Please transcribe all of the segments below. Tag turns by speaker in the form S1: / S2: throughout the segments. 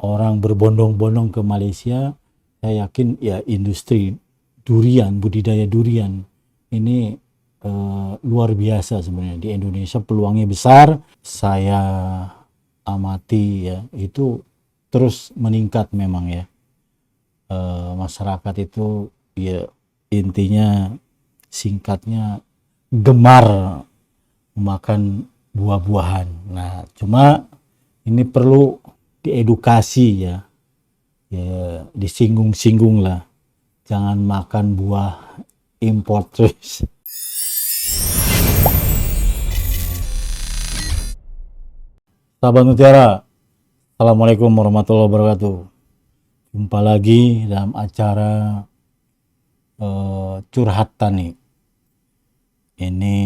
S1: orang berbondong-bondong ke Malaysia. Saya yakin ya industri durian, budidaya durian ini luar biasa sebenarnya. Di Indonesia peluangnya besar. Saya amati ya, itu terus meningkat memang ya. Masyarakat itu ya intinya singkatnya gemar makan buah-buahan. Nah, cuma ini perlu diedukasi ya, disinggung-singgung lah. Jangan makan buah impor terus. Sahabat Mutiara, Assalamualaikum warahmatullahi wabarakatuh. Jumpa lagi dalam acara curhat tani. Ini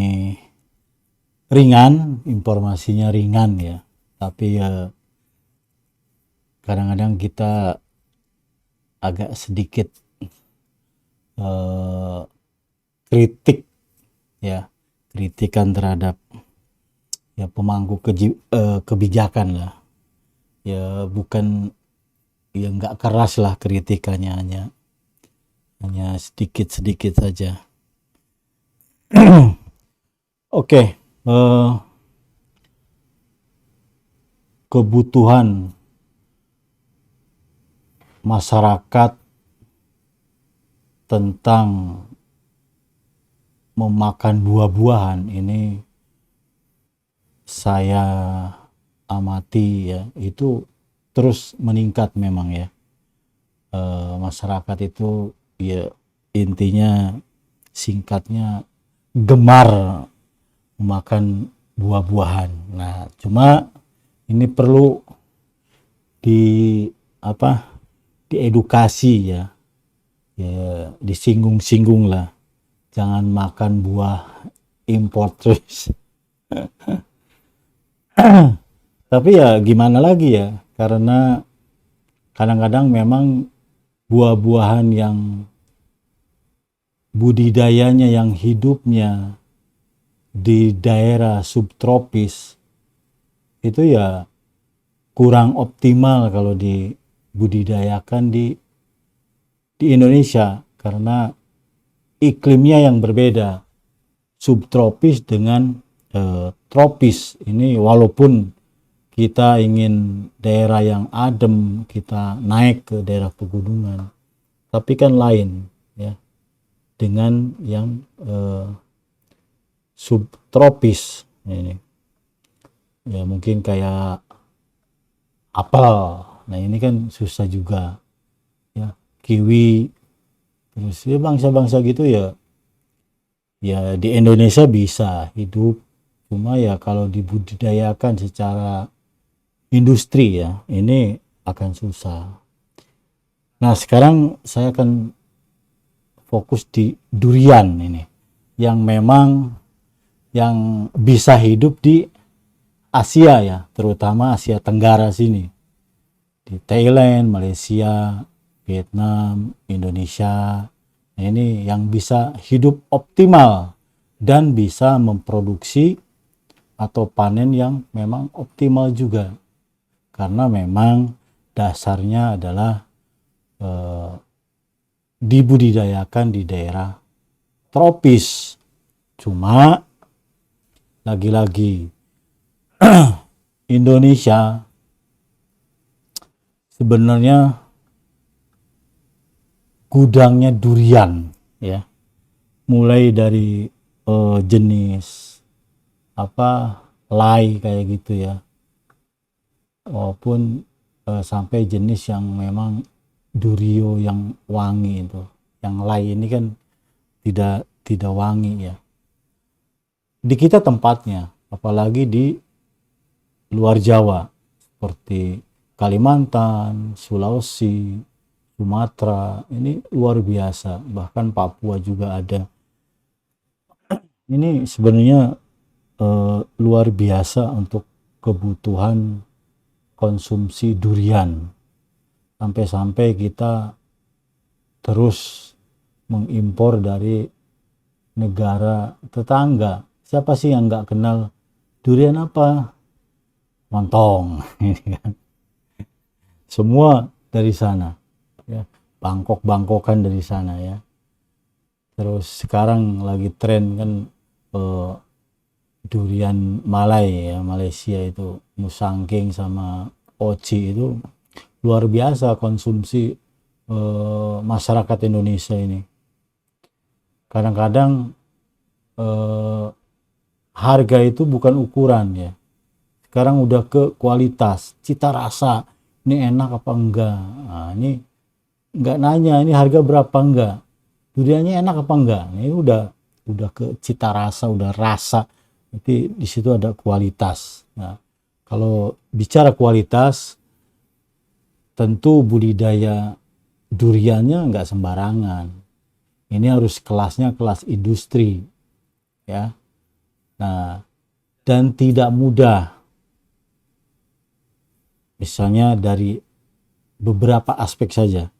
S1: ringan, informasinya ringan ya, tapi kadang-kadang kita agak sedikit kritik ya, kritikan terhadap ya pemangku kebijakan lah ya, bukan ya, nggak keras lah kritikannya, hanya sedikit-sedikit saja. Oke, kebutuhan masyarakat tentang memakan buah-buahan ini saya amati ya, itu terus meningkat memang ya. Masyarakat itu ya intinya singkatnya gemar makan buah-buahan. Nah, cuma ini perlu diedukasi ya, disinggung-singgung lah. Jangan makan buah impor terus. Tapi ya gimana lagi ya, karena kadang-kadang memang buah-buahan yang budidayanya, yang hidupnya di daerah subtropis itu ya kurang optimal kalau dibudidayakan di Indonesia, karena iklimnya yang berbeda, subtropis dengan tropis. Ini walaupun kita ingin daerah yang adem, kita naik ke daerah pegunungan, tapi kan lain ya dengan yang subtropis ini. Ya mungkin kayak apel. Nah, ini kan susah juga ya, kiwi, terus ya bangsa-bangsa gitu ya di Indonesia bisa hidup, cuma ya kalau dibudidayakan secara industri ya ini akan susah. Nah, sekarang saya akan fokus di durian ini, yang memang yang bisa hidup di Asia ya, terutama Asia Tenggara sini, di Thailand, Malaysia, Vietnam, Indonesia. Nah, ini yang bisa hidup optimal dan bisa memproduksi atau panen yang memang optimal juga, karena memang dasarnya adalah dibudidayakan di daerah tropis. Cuma lagi-lagi Indonesia sebenarnya gudangnya durian ya, mulai dari jenis lay kayak gitu ya, maupun sampai jenis yang memang durio yang wangi itu. Yang lay ini kan tidak wangi ya. Di kita tempatnya, apalagi di luar Jawa seperti Kalimantan, Sulawesi, Sumatera, ini luar biasa. Bahkan Papua juga ada. Ini sebenarnya luar biasa untuk kebutuhan konsumsi durian. Sampai-sampai kita terus mengimpor dari negara tetangga. Siapa sih yang nggak kenal durian apa? Montong. semua dari sana ya, Bangkok-Bangkokan dari sana ya. Terus sekarang lagi tren kan durian Malai ya, Malaysia itu Musangking sama Oci itu luar biasa konsumsi masyarakat Indonesia ini. Kadang-kadang harga itu bukan ukuran ya. Sekarang udah ke kualitas, cita rasa, ini enak apa enggak. Nah, ini enggak nanya ini harga berapa enggak. Duriannya enak apa enggak. Ini udah ke cita rasa, udah rasa. Nanti di situ ada kualitas. Nah, kalau bicara kualitas, tentu budidaya duriannya enggak sembarangan. Ini harus kelasnya kelas industri ya. Nah, dan tidak mudah. Misalnya dari beberapa aspek saja.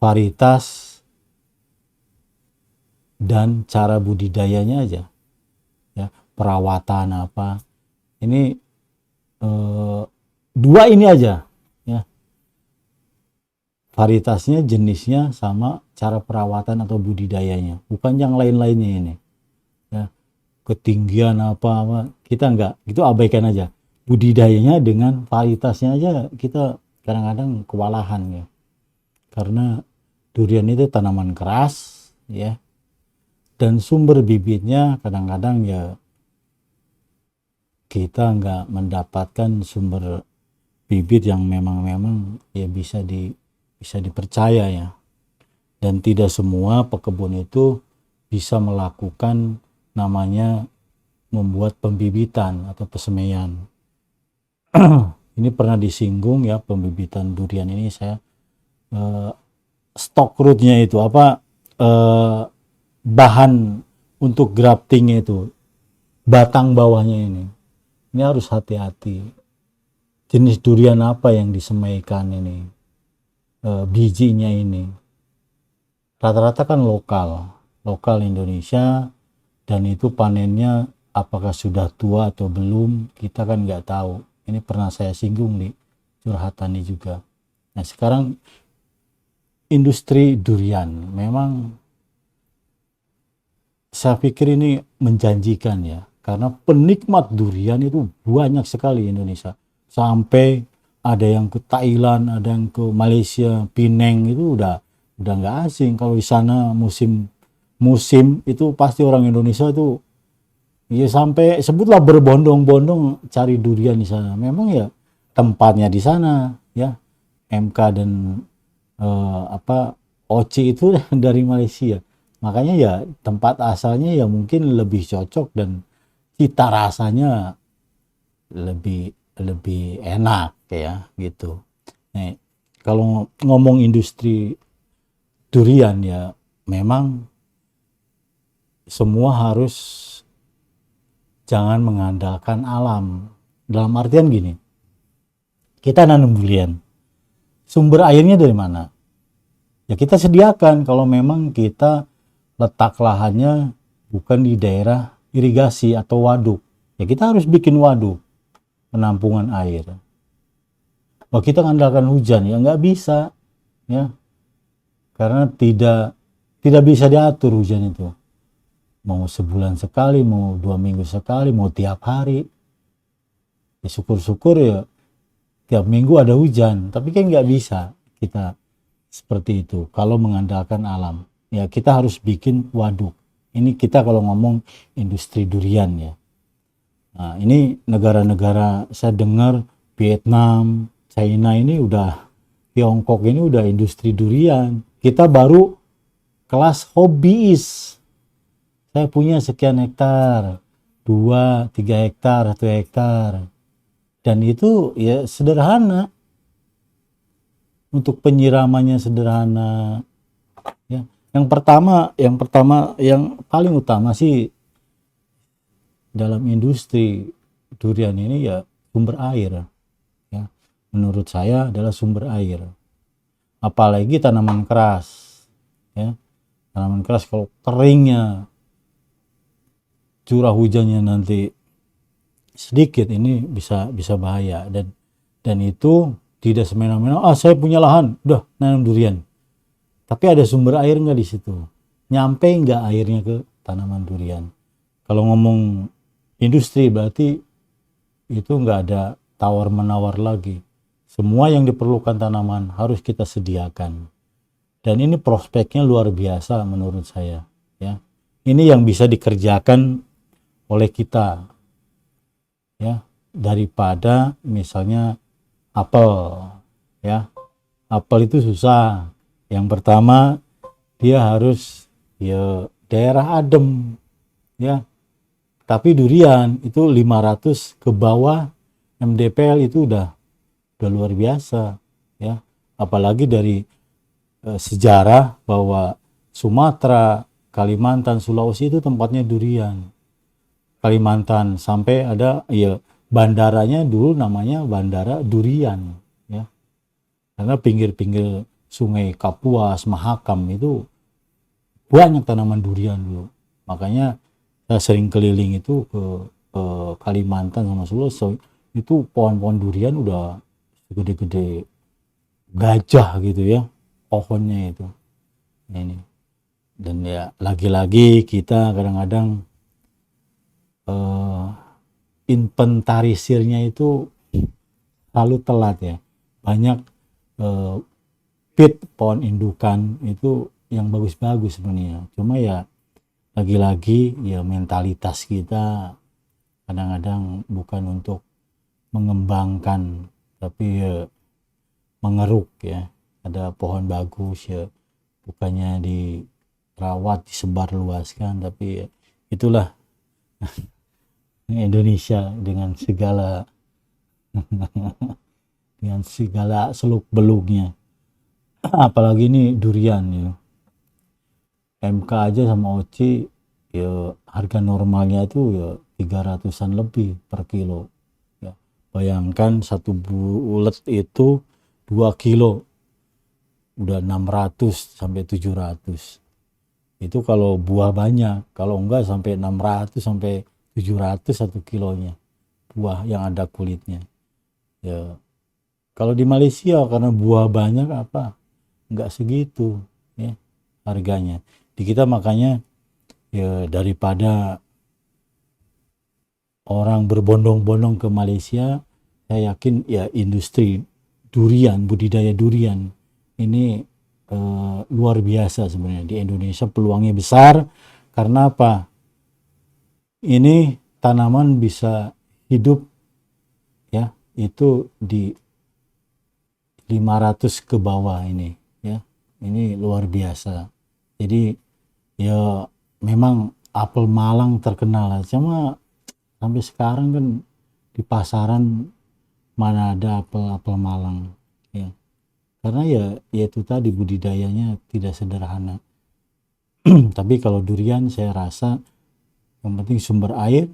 S1: Varietas dan cara budidayanya aja. Ya, perawatan apa. Ini dua ini aja ya. Varietasnya, jenisnya sama cara perawatan atau budidayanya. Bukan yang lain-lainnya ini. Ya, ketinggian apa kita enggak, itu abaikan aja. Budidayanya dengan varietasnya aja kita kadang-kadang kewalahan ya, karena durian itu tanaman keras ya, dan sumber bibitnya kadang-kadang ya kita enggak mendapatkan sumber bibit yang memang ya bisa dipercaya ya, dan tidak semua pekebun itu bisa melakukan namanya membuat pembibitan atau pesemaian. Ini pernah disinggung ya, pembibitan durian ini saya stok rootnya itu apa, bahan untuk graftingnya itu batang bawahnya ini harus hati-hati. Jenis durian apa yang disemaikan ini, bijinya ini rata-rata kan lokal Indonesia, dan itu panennya apakah sudah tua atau belum kita kan nggak tahu. Ini pernah saya singgung di curhatan ini juga. Nah sekarang industri durian memang saya pikir ini menjanjikan ya, karena penikmat durian itu banyak sekali Indonesia. Sampai ada yang ke Thailand, ada yang ke Malaysia, Penang itu udah nggak asing. Kalau di sana musim itu pasti orang Indonesia itu ya sampai sebutlah berbondong-bondong cari durian di sana. Memang ya tempatnya di sana ya. MK dan Oci itu dari Malaysia. Makanya ya tempat asalnya ya mungkin lebih cocok dan cita rasanya lebih enak ya gitu. Nih, kalau ngomong industri durian ya memang semua harus jangan mengandalkan alam. Dalam artian gini, kita nanam durian, sumber airnya dari mana? Ya kita sediakan. Kalau memang kita letak lahannya bukan di daerah irigasi atau waduk, ya kita harus bikin waduk penampungan air. Kalau kita mengandalkan hujan ya nggak bisa ya, karena tidak bisa diatur hujan itu. Mau sebulan sekali, mau 2 minggu sekali, mau tiap hari. Ya syukur-syukur ya tiap minggu ada hujan, tapi kan nggak bisa kita seperti itu kalau mengandalkan alam. Ya kita harus bikin waduk. Ini kita kalau ngomong industri durian ya. Nah ini negara-negara saya dengar Vietnam, China ini udah, Tiongkok ini udah industri durian. Kita baru kelas hobiis. Saya punya sekian hektar, 2, 3 hektar, 1 hektar. Dan itu ya sederhana. Untuk penyiramannya sederhana. Ya. Yang paling utama sih dalam industri durian ini ya sumber air. Ya. Menurut saya adalah sumber air. Apalagi tanaman keras. Ya. Tanaman keras kalau keringnya, curah hujannya nanti sedikit, ini bisa bahaya, dan itu tidak semena-mena, saya punya lahan, udah nanam durian. Tapi ada sumber air nggak di situ? Nyampe nggak airnya ke tanaman durian? Kalau ngomong industri berarti itu nggak ada tawar-menawar lagi. Semua yang diperlukan tanaman harus kita sediakan. Dan ini prospeknya luar biasa menurut saya. Ya, ini yang bisa dikerjakan oleh kita, ya, daripada misalnya apel, ya. Apel itu susah. Yang pertama dia harus ya daerah adem, ya. Tapi durian itu 500 ke bawah MDPL itu udah luar biasa, ya. Apalagi dari sejarah bahwa Sumatera, Kalimantan, Sulawesi itu tempatnya durian. Kalimantan sampai ada ya bandaranya dulu namanya Bandara Durian, ya. Karena pinggir-pinggir Sungai Kapuas, Mahakam itu banyak tanaman durian dulu. Makanya saya sering keliling itu ke Kalimantan sama Sulawesi, itu pohon-pohon durian udah gede-gede gajah gitu ya pohonnya itu. Ini. Dan ya lagi-lagi kita kadang-kadang inventarisirnya itu selalu telat ya. Banyak pohon indukan itu yang bagus-bagus sebenarnya. Cuma ya lagi-lagi ya mentalitas kita kadang-kadang bukan untuk mengembangkan tapi ya mengeruk ya. Ada pohon bagus ya bukannya dirawat disebar luaskan, tapi ya, itulah Indonesia dengan segala seluk beluknya. Apalagi ini durian ya. MK aja sama OC ya harga normalnya itu ya 300-an lebih per kilo. Ya. Bayangkan satu bulet itu 2 kilo udah 600 sampai 700. Itu kalau buah banyak, kalau enggak sampai 600 sampai 700 1 kilonya buah yang ada kulitnya. Ya. Kalau di Malaysia karena buah banyak apa? Enggak segitu ya harganya. Di kita makanya ya daripada orang berbondong-bondong ke Malaysia, saya yakin ya industri durian, budidaya durian ini luar biasa sebenarnya. Di Indonesia peluangnya besar karena apa? Ini tanaman bisa hidup ya itu di 500 ke bawah ini ya. Ini luar biasa. Jadi ya memang apel Malang terkenal lah. Cuma sampai sekarang kan di pasaran mana ada apel Malang ya. Karena ya itu tadi budidayanya tidak sederhana. Tapi kalau durian saya rasa yang penting sumber air,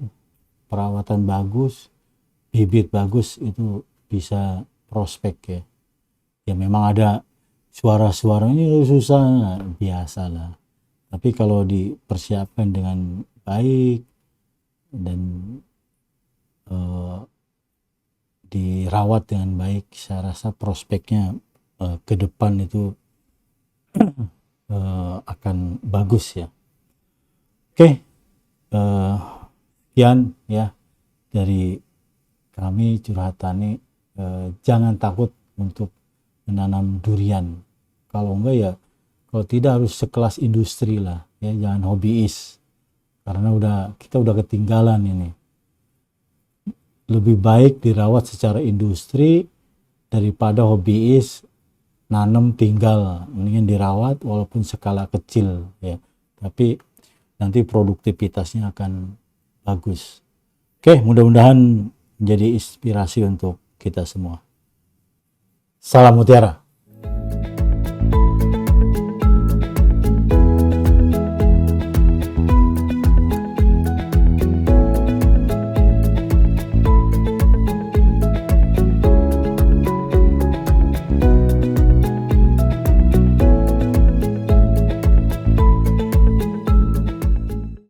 S1: perawatan bagus, bibit bagus itu bisa prospek ya. Ya memang ada suara-suaranya susah, biasa lah. Tapi kalau dipersiapkan dengan baik dan dirawat dengan baik, saya rasa prospeknya ke depan itu akan bagus ya. Oke, sekian ya dari kami Curhatani. Jangan takut untuk menanam durian. Kalau enggak ya, kalau tidak harus sekelas industri lah ya, jangan hobiis. Karena kita udah ketinggalan ini. Lebih baik dirawat secara industri daripada hobiis nanam tinggal, mendingan dirawat walaupun skala kecil ya, tapi nanti produktivitasnya akan bagus. Oke, mudah-mudahan menjadi inspirasi untuk kita semua. Salam mutiara.